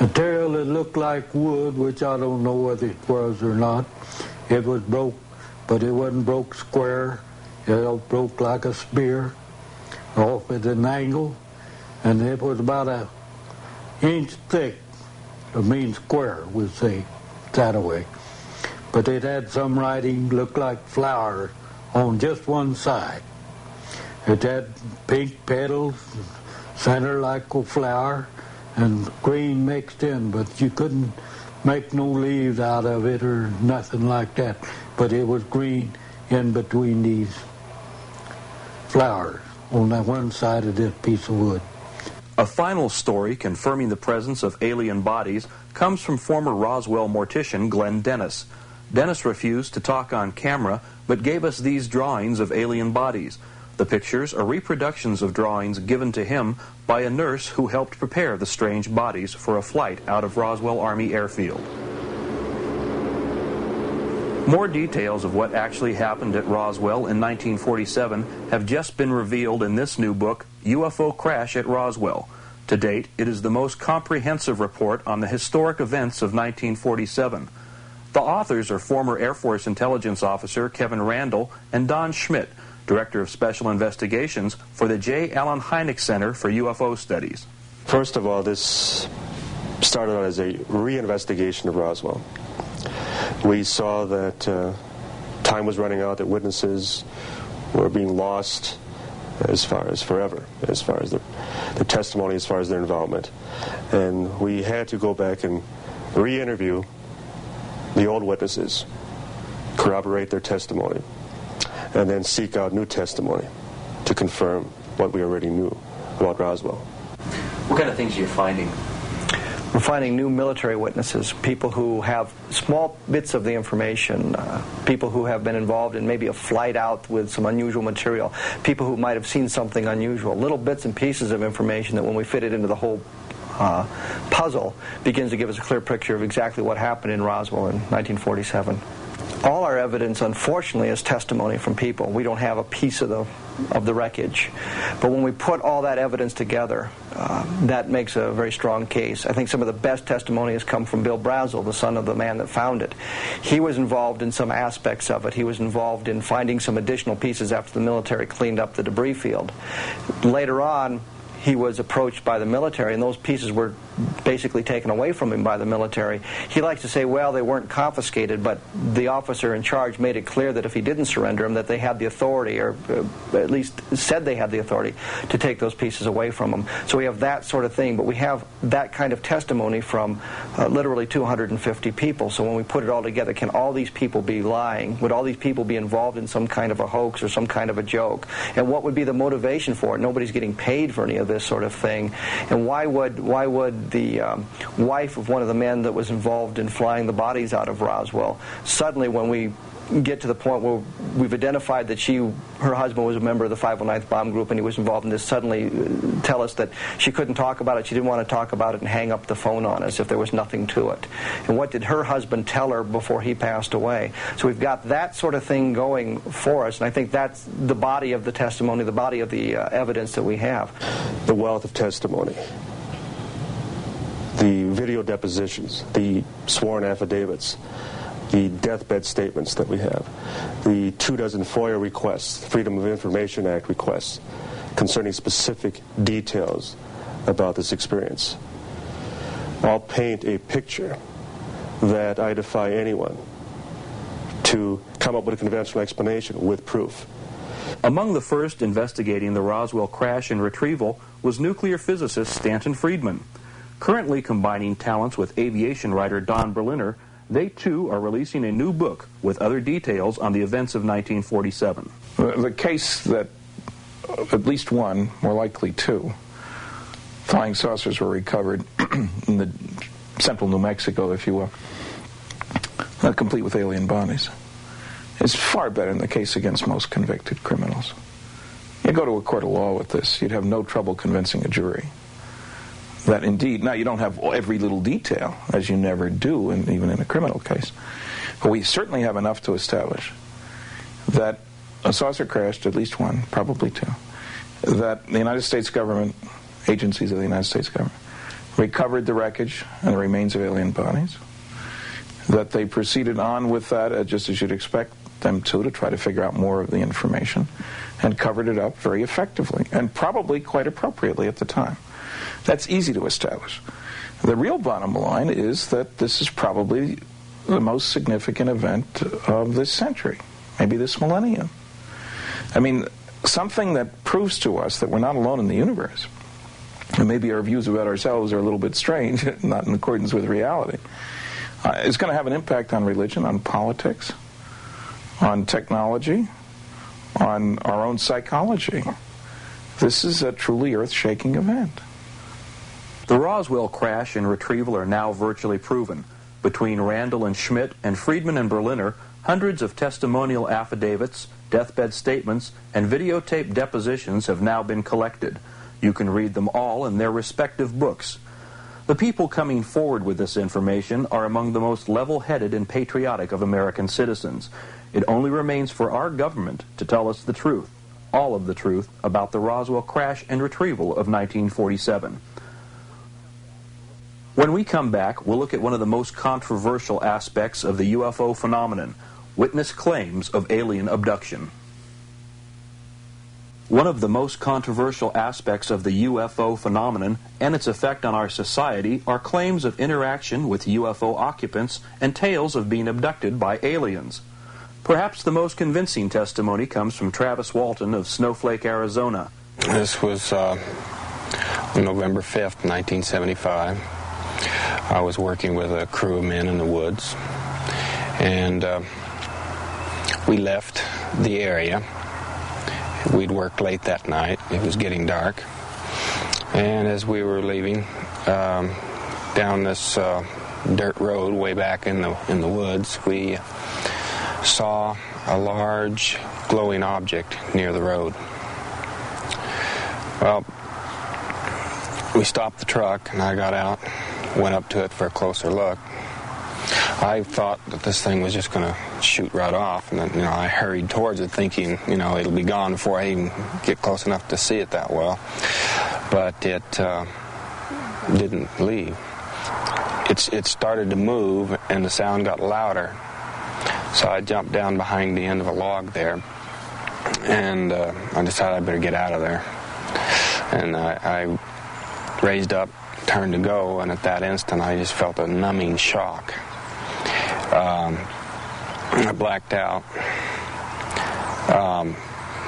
material that looked like wood, which I don't know whether it was or not. It was broke, but it wasn't broke square. It broke like a spear, off at an angle, and it was about an inch thick. I mean square, we'd say, that way. But it had some writing, looked like flowers on just one side. It had pink petals, center like a flower, and green mixed in, but you couldn't make no leaves out of it or nothing like that. But it was green in between these flowers on that one side of this piece of wood. A final story confirming the presence of alien bodies comes from former Roswell mortician Glenn Dennis. Dennis refused to talk on camera, but gave us these drawings of alien bodies. The pictures are reproductions of drawings given to him by a nurse who helped prepare the strange bodies for a flight out of Roswell Army Airfield. More details of what actually happened at Roswell in 1947 have just been revealed in this new book, UFO Crash at Roswell. To date, it is the most comprehensive report on the historic events of 1947. The authors are former Air Force intelligence officer Kevin Randall and Don Schmidt, Director of Special Investigations for the J. Allen Hynek Center for UFO Studies. First of all, this started out as a reinvestigation of Roswell. We saw that time was running out, that witnesses were being lost as far as forever, as far as their testimony, as far as their involvement. And we had to go back and re-interview the old witnesses, corroborate their testimony, and then seek out new testimony to confirm what we already knew about Roswell. What kind of things are you finding? We're finding new military witnesses, people who have small bits of the information, people who have been involved in maybe a flight out with some unusual material, people who might have seen something unusual, little bits and pieces of information that when we fit it into the whole puzzle begins to give us a clear picture of exactly what happened in Roswell in 1947. All our evidence, unfortunately, is testimony from people. We don't have a piece of the wreckage. But when we put all that evidence together, that makes a very strong case. I think some of the best testimony has come from Bill Brazel, the son of the man that found it. He was involved in some aspects of it. He was involved in finding some additional pieces after the military cleaned up the debris field. Later on, he was approached by the military, and those pieces were basically taken away from him by the military. He likes to say, well, they weren't confiscated, but the officer in charge made it clear that if he didn't surrender them, that they had the authority, or at least said they had the authority, to take those pieces away from him. So we have that sort of thing, but we have that kind of testimony from literally 250 people. So when we put it all together, can all these people be lying? Would all these people be involved in some kind of a hoax or some kind of a joke? And what would be the motivation for it? Nobody's getting paid for any of this sort of thing. And why would the wife of one of the men that was involved in flying the bodies out of Roswell, suddenly when we get to the point where we've identified that her husband was a member of the 509th Bomb Group and he was involved in this, suddenly tell us that she couldn't talk about it, she didn't want to talk about it, and hang up the phone on us if there was nothing to it? And what did her husband tell her before he passed away? So we've got that sort of thing going for us, and I think that's the body of the testimony, the body of the evidence that we have. The wealth of testimony, the video depositions, the sworn affidavits, the deathbed statements that we have, the 24 FOIA requests, Freedom of Information Act requests, concerning specific details about this experience, all paint a picture that I defy anyone to come up with a conventional explanation with proof. Among the first investigating the Roswell crash and retrieval was nuclear physicist Stanton Friedman. Currently combining talents with aviation writer Don Berliner, they too are releasing a new book with other details on the events of 1947. The case that at least one, more likely two, flying saucers were recovered in the central New Mexico, if you will, complete with alien bodies, is far better than the case against most convicted criminals. You go to a court of law with this, you'd have no trouble convincing a jury that indeed, now you don't have every little detail, as you never do, even in a criminal case, but we certainly have enough to establish that a saucer crashed, at least one, probably two, that the United States government, agencies of the United States government, recovered the wreckage and the remains of alien bodies, that they proceeded on with that, just as you'd expect them to try to figure out more of the information, and covered it up very effectively, and probably quite appropriately at the time. That's easy to establish. The real bottom line is that this is probably the most significant event of this century, maybe this millennium. I mean, something that proves to us that we're not alone in the universe, and maybe our views about ourselves are a little bit strange, not in accordance with reality, is going to have an impact on religion, on politics, on technology, on our own psychology. This is a truly earth-shaking event. The Roswell crash and retrieval are now virtually proven. Between Randall and Schmidt and Friedman and Berliner, hundreds of testimonial affidavits, deathbed statements, and videotape depositions have now been collected. You can read them all in their respective books. The people coming forward with this information are among the most level-headed and patriotic of American citizens. It only remains for our government to tell us the truth, all of the truth, about the Roswell crash and retrieval of 1947. When we come back, we'll look at one of the most controversial aspects of the UFO phenomenon, witness claims of alien abduction. One of the most controversial aspects of the UFO phenomenon and its effect on our society are claims of interaction with UFO occupants and tales of being abducted by aliens. Perhaps the most convincing testimony comes from Travis Walton of Snowflake, Arizona. This was on November 5th, 1975. I was working with a crew of men in the woods, and we left the area. We'd worked late that night. It was getting dark. And as we were leaving down this dirt road way back in the woods, we saw a large glowing object near the road. Well, we stopped the truck, and I got out, went up to it for a closer look. I thought that this thing was just going to shoot right off, and then, I hurried towards it thinking, it'll be gone before I even get close enough to see it that well. But it didn't leave. It started to move, and the sound got louder. So I jumped down behind the end of a log there, and I decided I better get out of there. And I raised up, turned to go, and at that instant I just felt a numbing shock. I blacked out.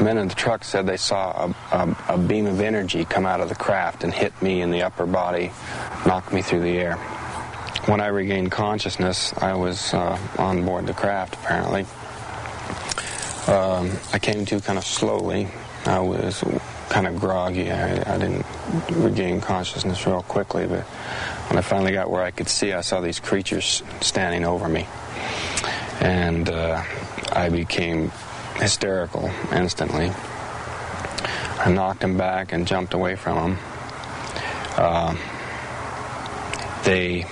Men in the truck said they saw a beam of energy come out of the craft and hit me in the upper body, knocked me through the air. When I regained consciousness, I was on board the craft, apparently. I came to kind of slowly. I was kind of groggy. I didn't regain consciousness real quickly, but when I finally got where I could see, I saw these creatures standing over me. And I became hysterical instantly. I knocked them back and jumped away from them. They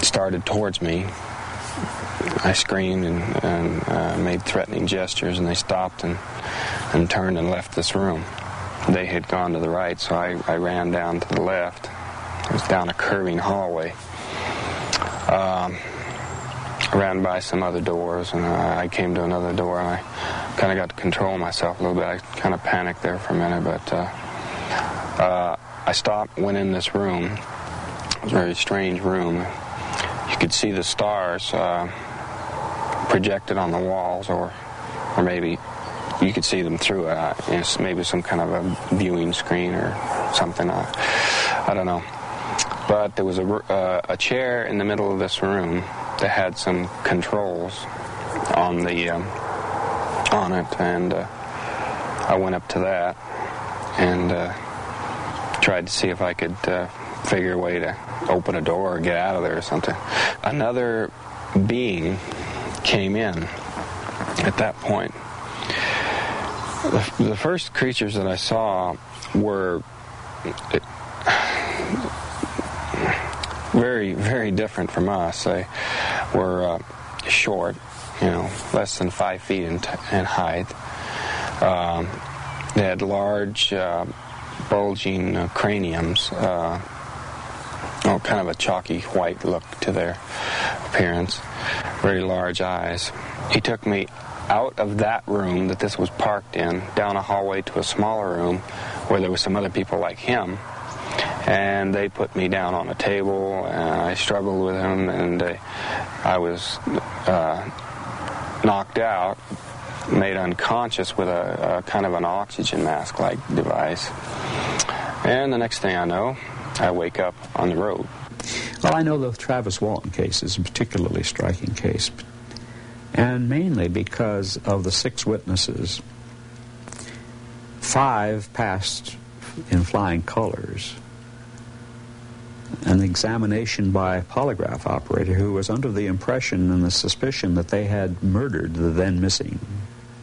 started towards me. I screamed and made threatening gestures, and they stopped and turned and left this room. They had gone to the right, so I ran down to the left. It was down a curving hallway. I ran by some other doors, and I came to another door, and I kind of got to control myself a little bit. I kind of panicked there for a minute, but I stopped, went in this room. It was a very strange room. You could see the stars projected on the walls, or maybe you could see them through maybe some kind of a viewing screen or something. I don't know. But there was a chair in the middle of this room that had some controls on it, and I went up to that and tried to see if I could figure a way to open a door or get out of there or something. Another being came in at that point. The first creatures that I saw were very, very different from us. They were short, less than 5 feet in height. They had large, bulging craniums, kind of a chalky white look to their appearance, very large eyes. He took me out of that room that this was parked in, down a hallway to a smaller room where there were some other people like him, and they put me down on a table, and I struggled with him, and I was knocked out, made unconscious with a kind of an oxygen mask-like device. And the next thing I know, I wake up on the road. Well, I know the Travis Walton case is a particularly striking case, and mainly because of the 6 witnesses. 5 passed in flying colors. An examination by a polygraph operator who was under the impression and the suspicion that they had murdered the then missing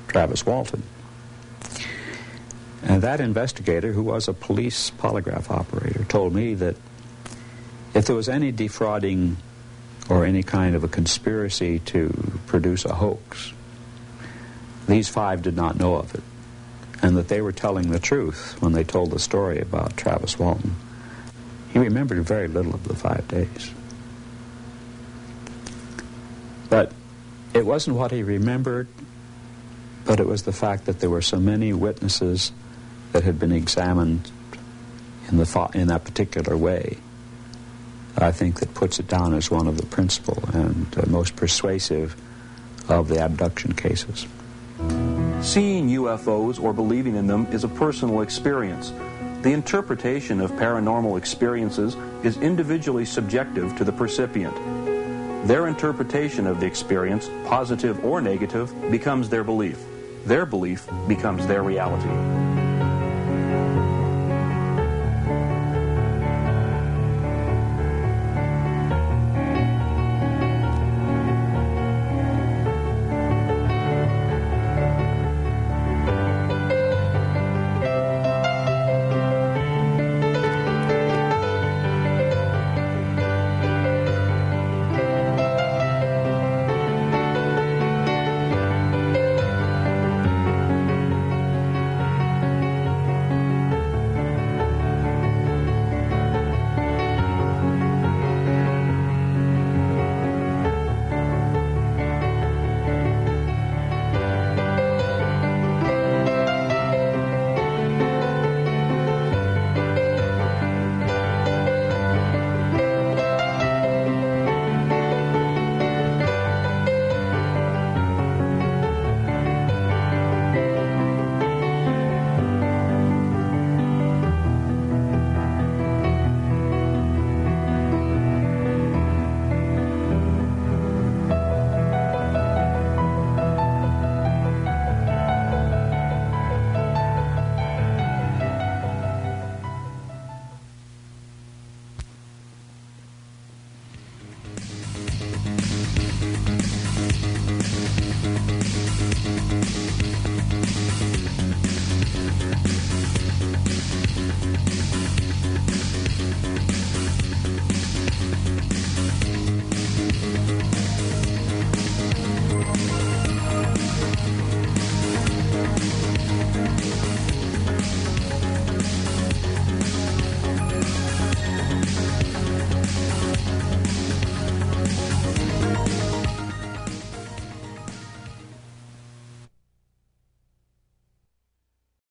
Travis Walton. And that investigator, who was a police polygraph operator, told me that if there was any defrauding or any kind of a conspiracy to produce a hoax, these 5 did not know of it, and that they were telling the truth when they told the story about Travis Walton. He remembered very little of the 5 days. But it wasn't what he remembered, but it was the fact that there were so many witnesses that had been examined in that particular way. I think that puts it down as one of the principal and most persuasive of the abduction cases. Seeing UFOs or believing in them is a personal experience. The interpretation of paranormal experiences is individually subjective to the percipient. Their interpretation of the experience, positive or negative, becomes their belief. Their belief becomes their reality.